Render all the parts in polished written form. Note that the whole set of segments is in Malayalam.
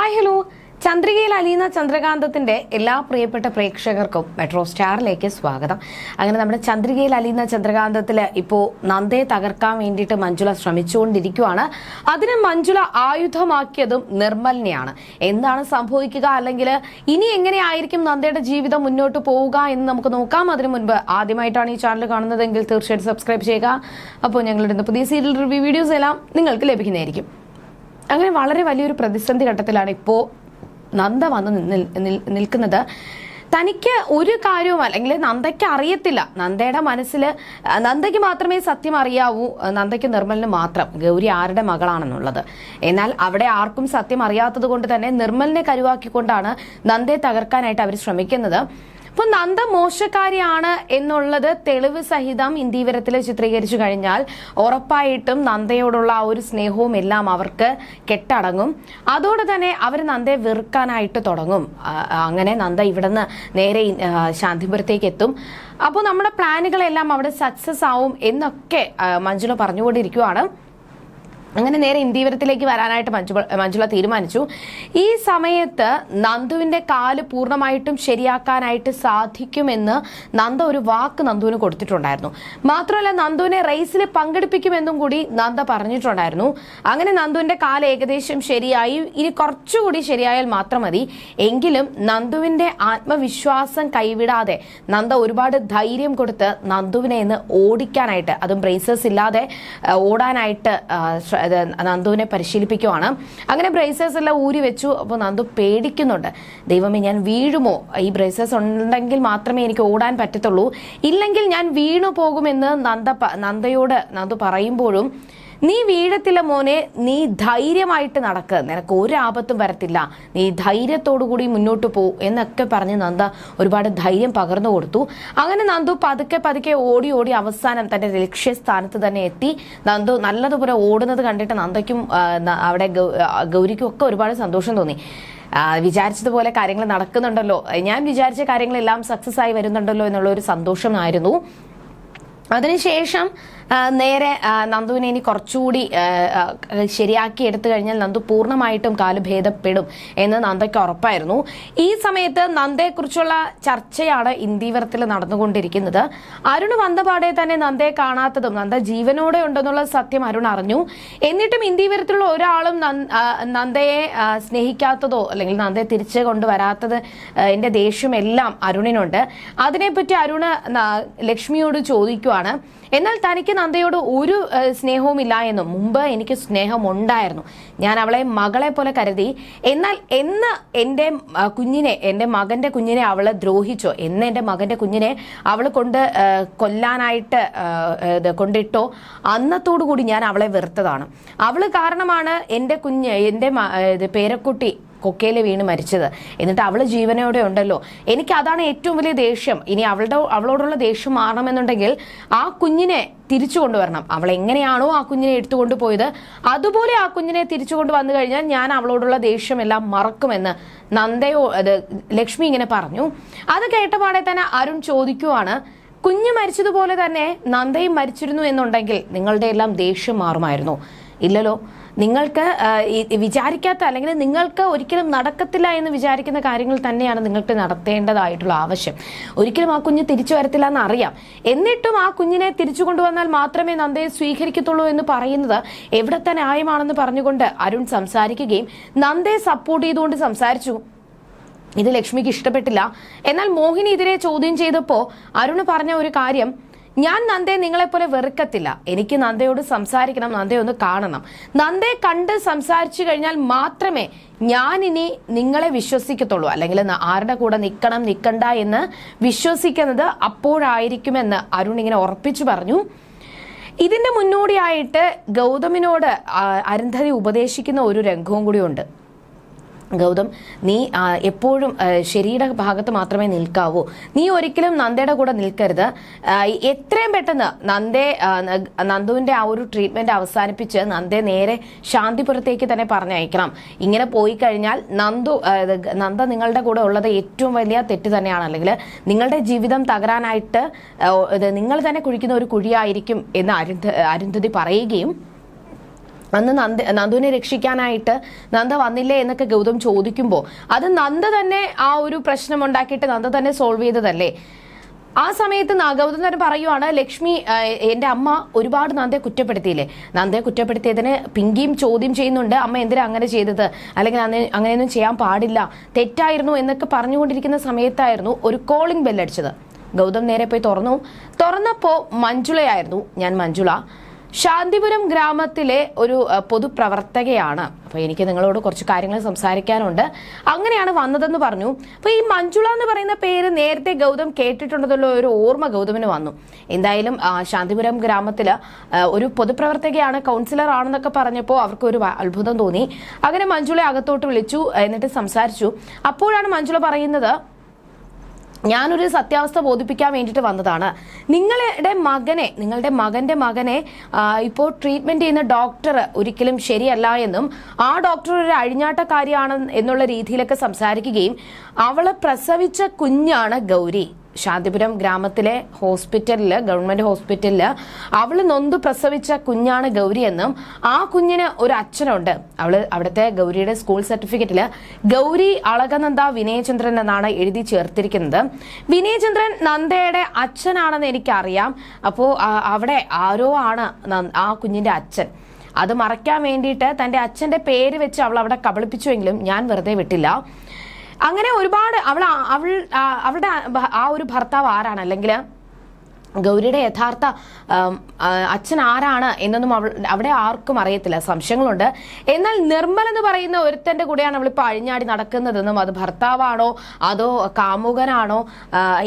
Hi hello. ചന്ദ്രികയിൽ അലിയുന്ന ചന്ദ്രകാന്തത്തിന്റെ എല്ലാ പ്രിയപ്പെട്ട പ്രേക്ഷകർക്കും മെട്രോ സ്റ്റാറിലേക്ക് സ്വാഗതം. അങ്ങനെ നമ്മുടെ ചന്ദ്രികയിൽ അലിയുന്ന ചന്ദ്രകാന്തത്തില് ഇപ്പോ നന്ദയെ തകർക്കാൻ വേണ്ടിയിട്ട് മഞ്ജുള ശ്രമിച്ചുകൊണ്ടിരിക്കുകയാണ്. അതിന് മഞ്ജുള ആയുധമാക്കിയതും നിർമ്മലിനെയാണ്. എന്താണ് സംഭവിക്കുക, അല്ലെങ്കിൽ ഇനി എങ്ങനെയായിരിക്കും നന്ദയുടെ ജീവിതം മുന്നോട്ട് പോവുക എന്ന് നമുക്ക് നോക്കാം. അതിനു മുൻപ് ആദ്യമായിട്ടാണ് ഈ ചാനൽ കാണുന്നതെങ്കിൽ തീർച്ചയായിട്ടും സബ്സ്ക്രൈബ് ചെയ്യുക. അപ്പോൾ ഞങ്ങളുടെ പുതിയ സീരിയൽ റിവ്യൂ വീഡിയോസ് എല്ലാം നിങ്ങൾക്ക് ലഭിക്കുന്നതായിരിക്കും. അങ്ങനെ വളരെ വലിയൊരു പ്രതിസന്ധി ഘട്ടത്തിലാണ് ഇപ്പോൾ നന്ദ വന്ന് നിൽക്കുന്നത്. തനിക്ക് ഒരു കാര്യവും അല്ലെങ്കിൽ നന്ദയ്ക്ക് അറിയത്തില്ല. നന്ദയുടെ മനസ്സിൽ നന്ദയ്ക്ക് മാത്രമേ സത്യം അറിയാവൂ, നന്ദയ്ക്ക് നിർമ്മലിന് മാത്രം ഗൗരി ആരുടെ മകളാണെന്നുള്ളത്. എന്നാൽ അവിടെ ആർക്കും സത്യം അറിയാത്തത് കൊണ്ട് തന്നെ നിർമ്മലിനെ കരുവാക്കിക്കൊണ്ടാണ് നന്ദയെ തകർക്കാനായിട്ട് അവർ ശ്രമിക്കുന്നത്. അപ്പോൾ നന്ദ മോശക്കാരിയാണ് എന്നുള്ളത് തെളിവ് സഹിതം ഇന്ദീവരത്തിൽ ചിത്രീകരിച്ചു കഴിഞ്ഞാൽ ഉറപ്പായിട്ടും നന്ദയോടുള്ള ആ ഒരു സ്നേഹവും എല്ലാം അവർക്ക് കെട്ടടങ്ങും. അതോടെ തന്നെ അവർ നന്ദയെ വെറുക്കാനായിട്ട് തുടങ്ങും. അങ്ങനെ നന്ദ ഇവിടുന്ന് നേരെ ശാന്തിപുരത്തേക്ക് എത്തും. അപ്പോൾ നമ്മുടെ പ്ലാനുകളെല്ലാം അവിടെ സക്സസ് ആവും എന്നൊക്കെ മഞ്ജുള പറഞ്ഞുകൊണ്ടിരിക്കുകയാണ്. അങ്ങനെ നേരെ ഇന്ദീവരത്തിലേക്ക് വരാനായിട്ട് മഞ്ജുള തീരുമാനിച്ചു. ഈ സമയത്ത് നന്ദുവിന്റെ കാല് പൂർണ്ണമായിട്ടും ശരിയാക്കാനായിട്ട് സാധിക്കുമെന്ന് നന്ദ ഒരു വാക്ക് നന്ദുവിന് കൊടുത്തിട്ടുണ്ടായിരുന്നു. മാത്രമല്ല നന്ദുവിനെ റേസിൽ പങ്കെടുപ്പിക്കുമെന്നും കൂടി നന്ദ പറഞ്ഞിട്ടുണ്ടായിരുന്നു. അങ്ങനെ നന്ദുവിന്റെ കാല് ഏകദേശം ശരിയായി. ഇനി കുറച്ചുകൂടി ശരിയായാൽ മാത്രം മതി. എങ്കിലും നന്ദുവിന്റെ ആത്മവിശ്വാസം കൈവിടാതെ നന്ദ ഒരുപാട് ധൈര്യം കൊടുത്ത് നന്ദുവിനെ ഇന്ന് ഓടിക്കാനായിട്ട്, അതും ബ്രേസേഴ്സ് ഇല്ലാതെ ഓടാനായിട്ട് നന്ദുവിനെ പരിശീലിപ്പിക്കുവാണ്. അങ്ങനെ ബ്രേസേഴ്സ് എല്ലാം ഊരി വെച്ചു. അപ്പോൾ നന്ദു പേടിക്കുന്നുണ്ട്. ദൈവമേ, ഞാൻ വീഴുമോ? ഈ ബ്രേസേഴ്സ് ഉണ്ടെങ്കിൽ മാത്രമേ എനിക്ക് ഓടാൻ പറ്റത്തുള്ളൂ, ഇല്ലെങ്കിൽ ഞാൻ വീണു പോകുമെന്ന് നന്ദയോട് നന്ദു പറയുമ്പോഴും, നീ വീഴത്തില്ല മോനെ, നീ ധൈര്യമായിട്ട് നടക്ക്, നിനക്ക് ഒരു ആപത്തും വരത്തില്ല, നീ ധൈര്യത്തോടു കൂടി മുന്നോട്ട് പോ എന്നൊക്കെ പറഞ്ഞ് നന്ദ ഒരുപാട് ധൈര്യം പകർന്നു കൊടുത്തു. അങ്ങനെ നന്ദു പതുക്കെ ഓടി അവസാനം തന്റെ ലക്ഷ്യസ്ഥാനത്ത് തന്നെ എത്തി. നന്ദു നല്ലതുപോലെ ഓടുന്നത് കണ്ടിട്ട് നന്ദയ്ക്കും അവിടെ ഗൗരിക്കും ഒക്കെ ഒരുപാട് സന്തോഷം തോന്നി. വിചാരിച്ചതുപോലെ കാര്യങ്ങൾ നടക്കുന്നുണ്ടല്ലോ, ഞാൻ വിചാരിച്ച കാര്യങ്ങളെല്ലാം സക്സസ് ആയി വരുന്നുണ്ടല്ലോ എന്നുള്ള ഒരു സന്തോഷമായിരുന്നു. അതിനുശേഷം നേരെ നന്ദുവിനെ ഇനി കുറച്ചുകൂടി ശരിയാക്കി എടുത്തു കഴിഞ്ഞാൽ നന്ദു പൂർണ്ണമായിട്ടും കാല് ഭേദപ്പെടും എന്ന് നന്ദയ്ക്ക് ഉറപ്പായിരുന്നു. ഈ സമയത്ത് നന്ദയെക്കുറിച്ചുള്ള ചർച്ചയാണ് ഇന്ദീവരത്തിൽ നടന്നുകൊണ്ടിരിക്കുന്നത്. അരുൺ വന്നപാടെ തന്നെ നന്ദയെ കാണാത്തതും നന്ദ ജീവനോടെ ഉണ്ടെന്നുള്ള സത്യം അരുൺ അറിഞ്ഞു. എന്നിട്ടും ഇന്ദീവരത്തിലുള്ള ഒരാളും നന്ദയെ സ്നേഹിക്കാത്തതോ അല്ലെങ്കിൽ നന്ദയെ തിരിച്ചു കൊണ്ടുവരാത്തത് എന്റെ ദേഷ്യമെല്ലാം അരുണിനുണ്ട്. അതിനെപ്പറ്റി അരുണ് ലക്ഷ്മിയോട് ചോദിക്കുവാണ്. എന്നാൽ തനിക്ക് നന്ദയോട് ഒരു സ്നേഹവും ഇല്ല എന്നും, മുമ്പ് എനിക്ക് സ്നേഹമുണ്ടായിരുന്നു, ഞാൻ അവളെ മകളെ പോലെ കരുതി, എന്നാൽ എന്ന് എൻ്റെ മകന്റെ കുഞ്ഞിനെ അവളെ ദ്രോഹിച്ചോ, എന്ന് എൻ്റെ മകന്റെ കുഞ്ഞിനെ അവൾ കൊല്ലാനായിട്ട് കൊണ്ടിട്ടോ, അന്നത്തോടു കൂടി ഞാൻ അവളെ വെറുത്തതാണ്. അവള് കാരണമാണ് എൻ്റെ പേരക്കുട്ടി കൊക്കയിൽ വീണ് മരിച്ചത്. എന്നിട്ട് അവള് ജീവനോടെ ഉണ്ടല്ലോ. എനിക്ക് അതാണ് ഏറ്റവും വലിയ ദേഷ്യം. ഇനി അവളോടുള്ള ദേഷ്യം മാറണമെന്നുണ്ടെങ്കിൽ ആ കുഞ്ഞിനെ തിരിച്ചു കൊണ്ടുവരണം. അവൾ എങ്ങനെയാണോ ആ കുഞ്ഞിനെ എടുത്തുകൊണ്ട് പോയത് അതുപോലെ ആ കുഞ്ഞിനെ തിരിച്ചു കൊണ്ടുവന്നു കഴിഞ്ഞാൽ ഞാൻ അവളോടുള്ള ദേഷ്യമെല്ലാം മറക്കുമെന്ന് ലക്ഷ്മി ഇങ്ങനെ പറഞ്ഞു. അത് കേട്ടപാടെ തന്നെ അരുൺ ചോദിക്കുവാണ്, കുഞ്ഞ് മരിച്ചതുപോലെ തന്നെ നന്ദയും മരിച്ചിരുന്നു എന്നുണ്ടെങ്കിൽ നിങ്ങളുടെ എല്ലാം ദേഷ്യം മാറുമായിരുന്നു? ഇല്ലല്ലോ. നിങ്ങൾക്ക് വിചാരിക്കാത്ത അല്ലെങ്കിൽ നിങ്ങൾക്ക് ഒരിക്കലും നടക്കത്തില്ല എന്ന് വിചാരിക്കുന്ന കാര്യങ്ങൾ തന്നെയാണ് നിങ്ങൾക്ക് നടത്തേണ്ടതായിട്ടുള്ള ആവശ്യം. ഒരിക്കലും ആ കുഞ്ഞ് തിരിച്ചു വരത്തില്ല എന്ന് അറിയാം. എന്നിട്ടും ആ കുഞ്ഞിനെ തിരിച്ചു കൊണ്ടുവന്നാൽ മാത്രമേ നന്ദയെ സ്വീകരിക്കത്തുള്ളൂ എന്ന് പറയുന്നത് എവിടത്തെ ന്യായമാണെന്ന് പറഞ്ഞുകൊണ്ട് അരുൺ സംസാരിക്കുകയും നന്ദയെ സപ്പോർട്ട് ചെയ്തുകൊണ്ട് സംസാരിച്ചു. ഇത് ലക്ഷ്മിക്ക് ഇഷ്ടപ്പെട്ടില്ല. എന്നാൽ മോഹിനി ഇതിനെ ചോദ്യം ചെയ്തപ്പോൾ അരുൺ പറഞ്ഞ ഒരു കാര്യം, ഞാൻ നന്ദയെ നിങ്ങളെപ്പോലെ വെറുക്കത്തില്ല, എനിക്ക് നന്ദയോട് സംസാരിക്കണം, നന്ദയെ ഒന്ന് കാണണം, നന്ദയെ കണ്ട് സംസാരിച്ചു കഴിഞ്ഞാൽ മാത്രമേ ഞാനിനി നിങ്ങളെ വിശ്വസിക്കത്തുള്ളൂ, അല്ലെങ്കിൽ ആരുടെ കൂടെ നിൽക്കണ്ട എന്ന് വിശ്വസിക്കുന്നത് അപ്പോഴായിരിക്കുമെന്ന് അരുൺ ഇങ്ങനെ ഉറപ്പിച്ചു പറഞ്ഞു. ഇതിന്റെ മുന്നോടിയായിട്ട് ഗൗതമിനോട് അരുന്ധതി ഉപദേശിക്കുന്ന ഒരു രംഗവും കൂടി ഉണ്ട്. ഗൗതം, നീ എപ്പോഴും ശരിയുടെ ഭാഗത്ത് മാത്രമേ നിൽക്കാവൂ, നീ ഒരിക്കലും നന്ദയുടെ കൂടെ നിൽക്കരുത്. എത്രയും പെട്ടെന്ന് നന്ദുവിന്റെ ആ ഒരു ട്രീറ്റ്മെന്റ് അവസാനിപ്പിച്ച് നന്ദയെ നേരെ ശാന്തിപുരത്തേക്ക് തന്നെ പറഞ്ഞയക്കണം. ഇങ്ങനെ പോയി കഴിഞ്ഞാൽ നന്ദ നിങ്ങളുടെ കൂടെ ഉള്ളത് ഏറ്റവും വലിയ തെറ്റ് തന്നെയാണ്, അല്ലെങ്കിൽ നിങ്ങളുടെ ജീവിതം തകരാനായിട്ട് നിങ്ങൾ തന്നെ കുഴിക്കുന്ന ഒരു കുഴിയായിരിക്കും എന്ന് അരുന്ധതി പറയുകയും അന്ന് നന്ദുവിനെ രക്ഷിക്കാനായിട്ട് നന്ദ വന്നില്ലേ എന്നൊക്കെ ഗൗതം ചോദിക്കുമ്പോൾ അത് നന്ദ തന്നെ ആ ഒരു പ്രശ്നം ഉണ്ടാക്കിയിട്ട് നന്ദ തന്നെ സോൾവ് ചെയ്തതല്ലേ. ആ സമയത്ത് ഗൗതം തന്നെ പറയുവാണ്, ലക്ഷ്മി എൻ്റെ അമ്മ ഒരുപാട് നന്ദയെ കുറ്റപ്പെടുത്തിയില്ലേ, നന്ദയെ കുറ്റപ്പെടുത്തിയതിന് പിങ്കിയും ചോദ്യം ചെയ്യുന്നുണ്ട്, അമ്മ എന്തിനാ അങ്ങനെ ചെയ്തത്, അല്ലെങ്കിൽ അങ്ങനെയൊന്നും ചെയ്യാൻ പാടില്ല, തെറ്റായിരുന്നു എന്നൊക്കെ പറഞ്ഞുകൊണ്ടിരിക്കുന്ന സമയത്തായിരുന്നു ഒരു കോളിംഗ് ബെല്ലടിച്ചത്. ഗൗതം നേരെ പോയി തുറന്നപ്പോൾ മഞ്ജുളയായിരുന്നു. ഞാൻ മഞ്ജുള, ശാന്തിപുരം ഗ്രാമത്തിലെ ഒരു പൊതുപ്രവർത്തകയാണ്. അപ്പോൾ എനിക്ക് നിങ്ങളോട് കുറച്ച് കാര്യങ്ങൾ സംസാരിക്കാനുണ്ട്, അങ്ങനെയാണ് വന്നതെന്ന് പറഞ്ഞു. അപ്പോൾ ഈ മഞ്ജുള എന്ന് പറയുന്ന പേര് നേരത്തെ ഗൗതം കേട്ടിട്ടുണ്ടെന്നുള്ള ഒരു ഓർമ്മ ഗൗതമിന് വന്നു. എന്തായാലും ശാന്തിപുരം ഗ്രാമത്തിൽ ഒരു പൊതുപ്രവർത്തകയാണ്, കൗൺസിലർ ആണെന്നൊക്കെ പറഞ്ഞപ്പോൾ അവർക്ക് ഒരു അത്ഭുതം തോന്നി. അങ്ങനെ മഞ്ജുളയെ അകത്തോട്ട് വിളിച്ചു, എന്നിട്ട് സംസാരിച്ചു. അപ്പോഴാണ് മഞ്ജുള പറയുന്നത്, ഞാനൊരു സത്യാവസ്ഥ ബോധിപ്പിക്കാൻ വേണ്ടിയിട്ട് വന്നതാണ്. നിങ്ങളുടെ മകന്റെ മകനെ ഇപ്പോൾ ട്രീറ്റ്മെന്റ് ചെയ്യുന്ന ഡോക്ടർ ഒരിക്കലും ശരിയല്ല എന്നും ആ ഡോക്ടർ ഒരു അഴിഞ്ഞാട്ടക്കാരിയാണ് എന്നുള്ള രീതിയിലൊക്കെ സംസാരിക്കുകയും അവളെ പ്രസവിച്ച കുഞ്ഞാണ് ഗൗരി. ശാന്തിപുരം ഗ്രാമത്തിലെ ഹോസ്പിറ്റലില്, ഗവൺമെന്റ് ഹോസ്പിറ്റലില് അവള് നൊന്തു പ്രസവിച്ച കുഞ്ഞാണ് ഗൗരി എന്നും ആ കുഞ്ഞിന് ഒരു അച്ഛനുണ്ട്. അവിടുത്തെ ഗൗരിയുടെ സ്കൂൾ സർട്ടിഫിക്കറ്റില് ഗൗരി അളകനന്ദ വിനയചന്ദ്രൻ എന്നാണ് എഴുതി ചേർത്തിരിക്കുന്നത്. വിനയചന്ദ്രൻ നന്ദയുടെ അച്ഛനാണെന്ന് എനിക്കറിയാം. അപ്പോൾ അവിടെ ആരോ ആണ് ആ കുഞ്ഞിന്റെ അച്ഛൻ. അത് മറയ്ക്കാൻ വേണ്ടിയിട്ട് തന്റെ അച്ഛന്റെ പേര് വെച്ച് അവൾ അവിടെ കബളിപ്പിച്ചുവെങ്കിലും ഞാൻ വെറുതെ വിട്ടില്ല. അങ്ങനെ ഒരുപാട് അവളുടെ ആ ഒരു ഭർത്താവ് ആരാണ്, അല്ലെങ്കിൽ ഗൗരിയുടെ യഥാർത്ഥ അച്ഛൻ ആരാണ് എന്നൊന്നും അവിടെ ആർക്കും അറിയത്തില്ല, സംശയങ്ങളുണ്ട്. എന്നാൽ നിർമ്മൽ എന്ന് പറയുന്ന ഒരുത്തന്റെ കൂടെയാണ് അവളിപ്പോൾ അഴിഞ്ഞാടി നടക്കുന്നതെന്നും അത് ഭർത്താവാണോ അതോ കാമുകനാണോ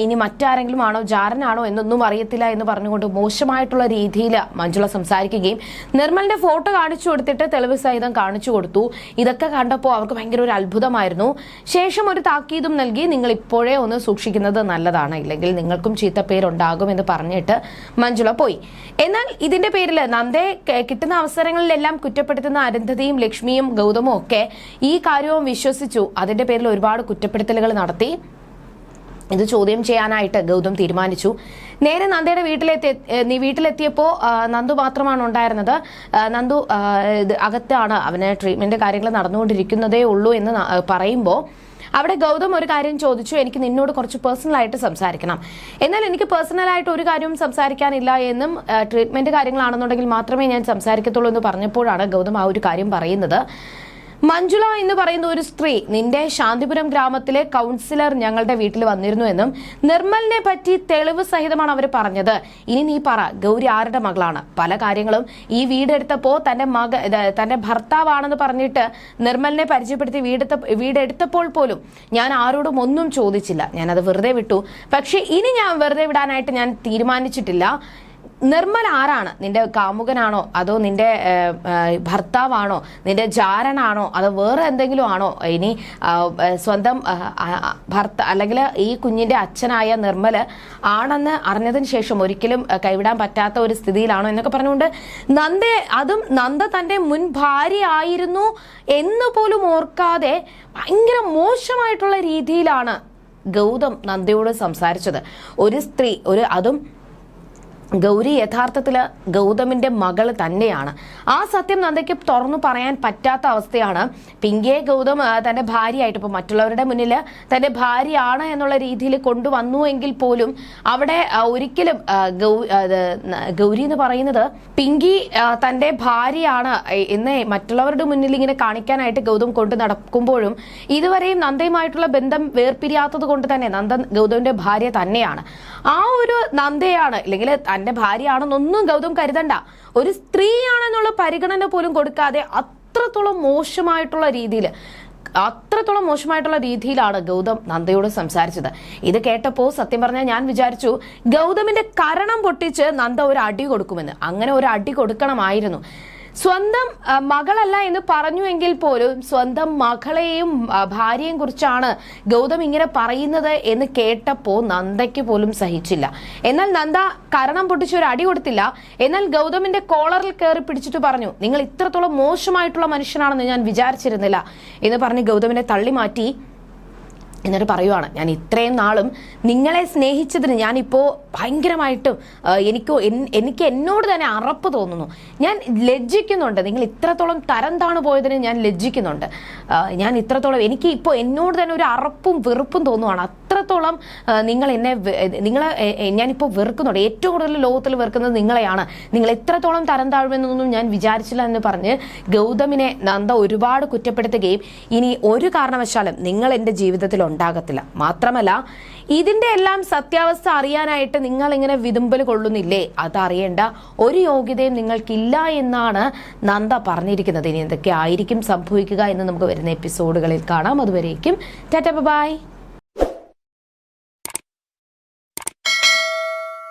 ഇനി മറ്റാരെങ്കിലും ആണോ ജാരനാണോ എന്നൊന്നും അറിയത്തില്ല എന്ന് പറഞ്ഞുകൊണ്ട് മോശമായിട്ടുള്ള രീതിയിൽ മഞ്ജുള സംസാരിക്കുകയും നിർമ്മലിന്റെ ഫോട്ടോ കാണിച്ചു കൊടുത്തിട്ട് തെളിവ് സഹിതം കാണിച്ചു കൊടുത്തു. ഇതൊക്കെ കണ്ടപ്പോൾ അവർക്ക് ഭയങ്കര ഒരു അത്ഭുതമായിരുന്നു. ശേഷം ഒരു താക്കീതും നൽകി, നിങ്ങൾ ഇപ്പോഴേ ഒന്ന് സൂക്ഷിക്കുന്നത് നല്ലതാണ്, ഇല്ലെങ്കിൽ നിങ്ങൾക്കും ചീത്തപ്പേരുണ്ടാകും എന്ന് പറഞ്ഞിട്ട് മഞ്ജുള പോയി. എന്നാൽ ഇതിന്റെ പേരിൽ നന്ദയെ കിട്ടുന്ന അവസരങ്ങളിലെല്ലാം കുറ്റപ്പെടുത്തുന്ന അരുന്ധതിയും ലക്ഷ്മിയും ഗൗതമും ഒക്കെ ഈ കാര്യവും വിശ്വസിച്ചു. അതിന്റെ പേരിൽ ഒരുപാട് കുറ്റപ്പെടുത്തലുകൾ നടത്തി. ഇത് ചോദ്യം ചെയ്യാനായിട്ട് ഗൗതം തീരുമാനിച്ചു. നേരെ നന്ദയുടെ വീട്ടിലെത്തിയപ്പോൾ നന്ദു മാത്രമാണ് ഉണ്ടായിരുന്നത്. നന്ദു അകത്താണ്, അവന് ട്രീറ്റ്മെന്റ് കാര്യങ്ങൾ നടന്നുകൊണ്ടിരിക്കുന്നതേ ഉള്ളൂ എന്ന് പറയുമ്പോൾ അവിടെ ഗൗതം ഒരു കാര്യം ചോദിച്ചു, എനിക്ക് നിന്നോട് കുറച്ച് പേഴ്സണലായിട്ട് സംസാരിക്കണം. എന്നാൽ എനിക്ക് പേഴ്സണലായിട്ട് ഒരു കാര്യവും സംസാരിക്കാനില്ല എന്നും ട്രീറ്റ്മെന്റ് കാര്യങ്ങളാണെന്നുണ്ടെങ്കിൽ മാത്രമേ ഞാൻ സംസാരിക്കത്തുള്ളൂ എന്ന് പറഞ്ഞപ്പോഴാണ് ഗൗതം ആ ഒരു കാര്യം പറയുന്നത്. മഞ്ജുള എന്ന് പറയുന്ന ഒരു സ്ത്രീ, നിന്റെ ശാന്തിപുരം ഗ്രാമത്തിലെ കൗൺസിലർ ഞങ്ങളുടെ വീട്ടിൽ വന്നിരുന്നു എന്നും നിർമ്മലിനെ പറ്റി തെളിവ് സഹിതമാണ് അവർ പറഞ്ഞത്. ഇനി നീ പറ, ഗൗരി ആരുടെ മകളാണ്? പല കാര്യങ്ങളും ഈ വീടെടുത്തപ്പോ തന്റെ ഭർത്താവാണെന്ന് പറഞ്ഞിട്ട് നിർമ്മലിനെ പരിചയപ്പെടുത്തി വീടെടുത്തപ്പോൾ പോലും ഞാൻ ആരോടും ഒന്നും ചോദിച്ചില്ല, ഞാനത് വെറുതെ വിട്ടു. പക്ഷെ ഇനി ഞാൻ വെറുതെ വിടാനായിട്ട് ഞാൻ തീരുമാനിച്ചിട്ടില്ല. നിർമ്മൽ ആരാണ്? നിന്റെ കാമുകനാണോ അതോ നിന്റെ ഭർത്താവാണോ, നിന്റെ ജാരനാണോ, അതോ വേറെ എന്തെങ്കിലും ആണോ? ഇനി സ്വന്തം അല്ലെങ്കിൽ ഈ കുഞ്ഞിന്റെ അച്ഛനായ നിർമ്മല് ആണെന്ന് അറിഞ്ഞതിന് ശേഷം ഒരിക്കലും കൈവിടാൻ പറ്റാത്ത ഒരു സ്ഥിതിയിലാണോ എന്നൊക്കെ പറഞ്ഞുകൊണ്ട് നന്ദ തന്റെ മുൻ ഭാര്യ ആയിരുന്നു എന്ന് പോലും ഓർക്കാതെ ഭയങ്കര മോശമായിട്ടുള്ള രീതിയിലാണ് ഗൗതം നന്ദയോട് സംസാരിച്ചത്. ഒരു സ്ത്രീ, അതും ഗൗരി യഥാർത്ഥത്തിൽ ഗൗതമിന്റെ മകൾ തന്നെയാണ്. ആ സത്യം നന്ദയ്ക്ക് തുറന്നു പറയാൻ പറ്റാത്ത അവസ്ഥയാണ്. പിങ്കിയെ ഗൗതം തന്റെ ഭാര്യയായിട്ട്, ഇപ്പൊ മറ്റുള്ളവരുടെ മുന്നിൽ തന്റെ ഭാര്യയാണ് എന്നുള്ള രീതിയിൽ കൊണ്ടുവന്നുവെങ്കിൽ പോലും അവിടെ ഒരിക്കലും ഗൗരി എന്ന് പറയുന്നത് പിങ്കി തന്റെ ഭാര്യയാണ് എന്ന് മറ്റുള്ളവരുടെ മുന്നിൽ ഇങ്ങനെ കാണിക്കാനായിട്ട് ഗൗതം കൊണ്ടു നടക്കുമ്പോഴും ഇതുവരെയും നന്ദയുമായിട്ടുള്ള ബന്ധം വേർപിരിയാത്തത് കൊണ്ട് തന്നെ നന്ദ ഗൗതമിന്റെ ഭാര്യ തന്നെയാണ്. ആ ഒരു നന്ദയാണ്, അല്ലെങ്കിൽ തന്റെ ഭാര്യയാണെന്നൊന്നും ഗൗതം കരുതണ്ട, ഒരു സ്ത്രീയാണെന്നുള്ള പരിഗണന പോലും കൊടുക്കാതെ അത്രത്തോളം മോശമായിട്ടുള്ള രീതിയിലാണ് ഗൗതം നന്ദയോട് സംസാരിച്ചത്. ഇത് കേട്ടപ്പോൾ സത്യം പറഞ്ഞാൽ ഞാൻ വിചാരിച്ചു ഗൗതമിന്റെ കരണം പൊട്ടിച്ച് നന്ദ ഒരു അടി കൊടുക്കുമെന്ന്. അങ്ങനെ ഒരു അടി കൊടുക്കണമായിരുന്നു. സ്വന്തം മകളല്ല എന്ന് പറഞ്ഞുവെങ്കിൽ പോലും സ്വന്തം മകളെയും ഭാര്യയെയും കുറിച്ചാണ് ഗൗതം ഇങ്ങനെ പറയുന്നത് എന്ന് കേട്ടപ്പോൾ നന്ദയ്ക്ക് പോലും സഹിച്ചില്ല. എന്നാൽ നന്ദ കരണം പൊട്ടിച്ച് ഒരു അടി കൊടുത്തില്ല. എന്നാൽ ഗൗതമിന്റെ കോളറിൽ കയറി പിടിച്ചിട്ട് പറഞ്ഞു, നിങ്ങൾ ഇത്രത്തോളം മോശമായിട്ടുള്ള മനുഷ്യനാണെന്ന് ഞാൻ വിചാരിച്ചിരുന്നില്ല എന്ന് പറഞ്ഞ് ഗൗതമിനെ തള്ളി മാറ്റി. എന്നിട്ട് പറയുവാണ്, ഞാൻ ഇത്രയും നാളും നിങ്ങളെ സ്നേഹിച്ചതിന് ഞാനിപ്പോൾ ഭയങ്കരമായിട്ടും എനിക്ക് എന്നോട് തന്നെ അറപ്പ് തോന്നുന്നു. ഞാൻ ലജ്ജിക്കുന്നുണ്ട്. നിങ്ങൾ ഇത്രത്തോളം തരം താണു പോയതിന് ഞാൻ ലജ്ജിക്കുന്നുണ്ട്. ഞാൻ ഇത്രത്തോളം എനിക്ക് ഇപ്പോൾ എന്നോട് തന്നെ ഒരു അറപ്പും വെറുപ്പും തോന്നുവാണ്. അത്രത്തോളം ഞാനിപ്പോൾ വെറുക്കുന്നുണ്ട്. ഏറ്റവും കൂടുതൽ ലോകത്തിൽ വെറുക്കുന്നത് നിങ്ങളെയാണ്. നിങ്ങൾ എത്രത്തോളം തരം താഴുമെന്നൊന്നും ഞാൻ വിചാരിച്ചില്ല എന്ന് പറഞ്ഞ് ഗൗതമിനെ നന്ദ ഒരുപാട് കുറ്റപ്പെടുത്തുകയും ഇനി ഒരു കാരണവശാലും നിങ്ങൾ എൻ്റെ ജീവിതത്തിൽ ഉണ്ടാകത്തില്ല, മാത്രമല്ല ഇതിന്റെ എല്ലാം സത്യാവസ്ഥ അറിയാനായിട്ട് നിങ്ങൾ ഇങ്ങനെ വിതുമ്പൽ കൊള്ളുന്നില്ലേ, അതറിയേണ്ട ഒരു യോഗ്യതയും നിങ്ങൾക്കില്ല എന്നാണ് നന്ദ പറഞ്ഞിരിക്കുന്നത്. ഇനി എന്തൊക്കെ ആയിരിക്കും സംഭവിക്കുക എന്ന് നമുക്ക് വരുന്ന എപ്പിസോഡുകളിൽ കാണാം. അതുവരേക്കും ടാറ്റാ ബൈ.